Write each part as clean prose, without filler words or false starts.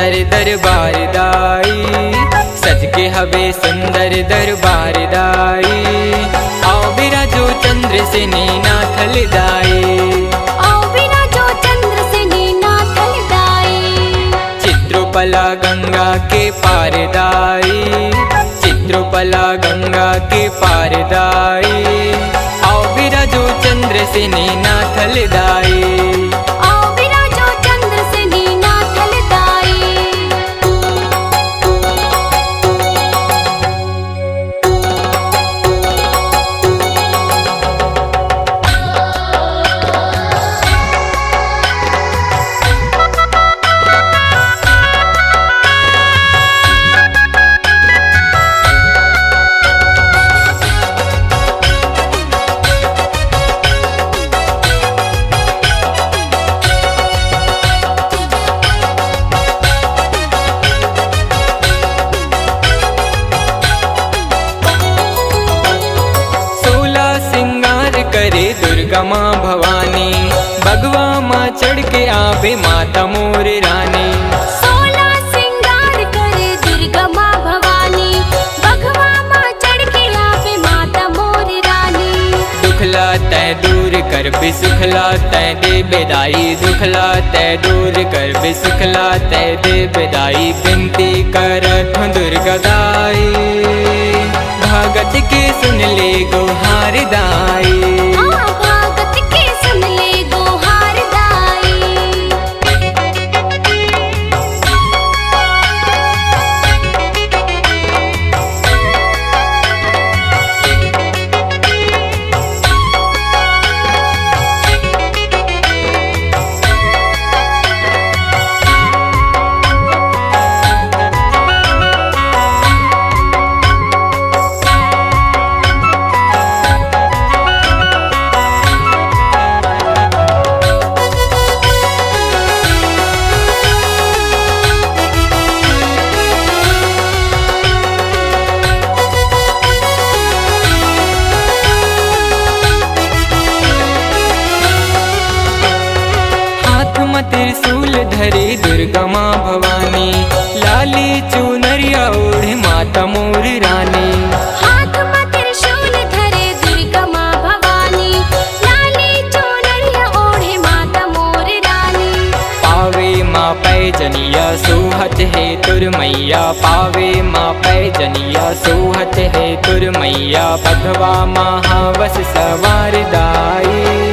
सुंदर दरबार दाई, सज के हवे सुंदर दरबार दाई। आओ बिराजो चंद्र से नाथल दाई, आओ बिराजो चंद्र से नाथल दाई। चित्रोपला गंगा के पार दाई, चित्रोपला गंगा के पार दाई। आओ बिराजो चंद्र से नाथल दाई। आओ बिराजो चंद्र से नाथल दाई। करे दुर्गा माँ भवानी, बगवा माँ चढ़ के आवे माता मोर रानी। 16 सिंगार करे दुर्गा माँ भवानी, बगवा माँ चढ़ के आवे माता मोर रानी। दुखला तय दूर कर बिसुखला तय दे बेदाई, दुखला तय दूर कर बिसुखला तय दे बेदाई। विनती करत हूँ दुर्गा दाई, भगत के सुन ले गुहार दाई। भगत के सुन ले गुहार दाई। त्रिशूल धरे दुर्गा माँ भवानी, लाली चुनरिया ओढ़े माता मोर रानी। हाथ में त्रिशूल धरे दुर्गा माँ भवानी, लाली चुनरिया ओढ़े माता मोर रानी। पावे माँ पैजनिया सोहत है तुर मैया, पावे माँ पैजनिया सोहत है तुर मैया। बधवा महावस सवार दाई,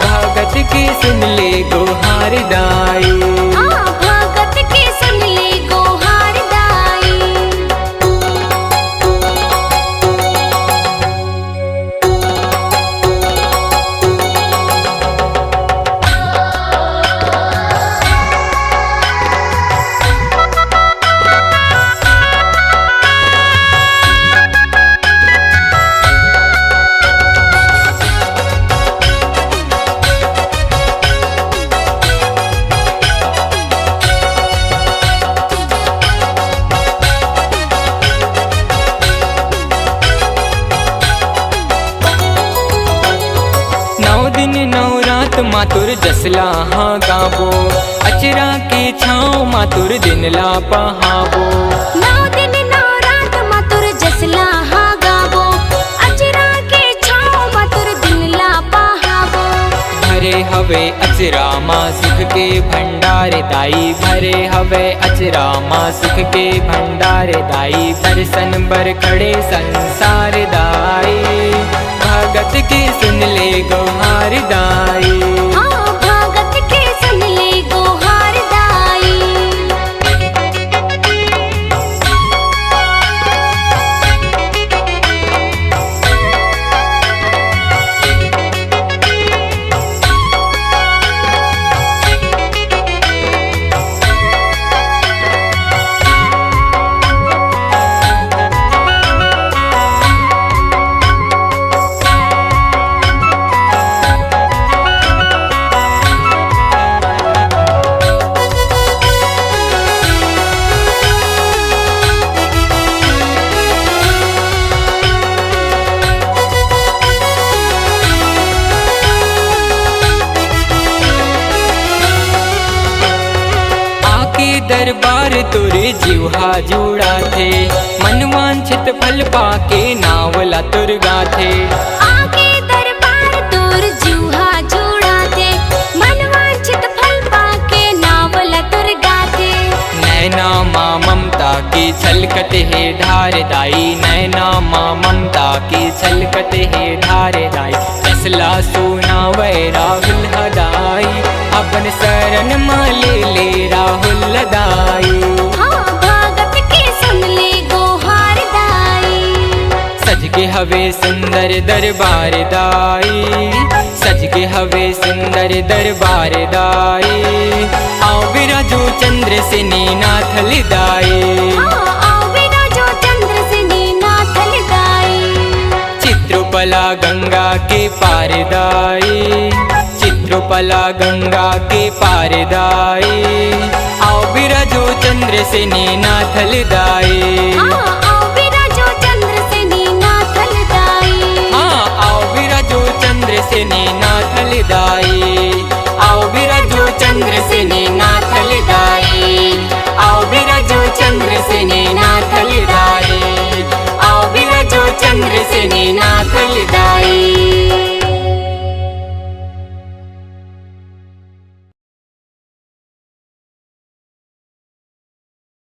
भगत की सुन ले गुहार दाई। भगत के सुन ले गुहार दाई। मातुर जसला हाँ गाबो, अचरा के छाँव मातुर दिन ला पहाबो। 9 दिन 9 रात मातुर जसला हाँ गाबो, अचरा के छाँव मातुर दिन ला पहाबो। भरे हवे अचरा माँ सुख के भंडार दाई, भरे हवे अचरा माँ सुख के भंडार दाई। दर्शन बर खड़े संसार दाई, भगत की सुन ले गुहार दाई। भगत के सुन ले गुहार दाई। दरबार तुर जीवा जुड़ा थे, मन वांछित फल पाके नावला तुर गाथे। आके दरबार तुर जीवा जुड़ा थे, मन वांछित फल पाके नावला तुर गाथे। नैना माँ ममता की छलकत है धारदाई, नैना माँ ममता की छलकत है धारदाई। फैसला सुना वै राहुल हदाई, अपन शरण माँ ले राहुल लदाई। हाँ भगत के सुन ले गोहार दाई। सज के हवे सुंदर दरबार दाई, सज के हवे सुंदर दरबार दाई। आओ विराजो चंद्र से नाथ लिदाई, हाँ आओ विराजो चंद्र से नाथ लिदाई। चित्रोपला गंगा के पार दाई, चित्रोपला गंगा के पार दाई। आओ विराजो चंद्र से नाथ लिदाई। हाँ आओ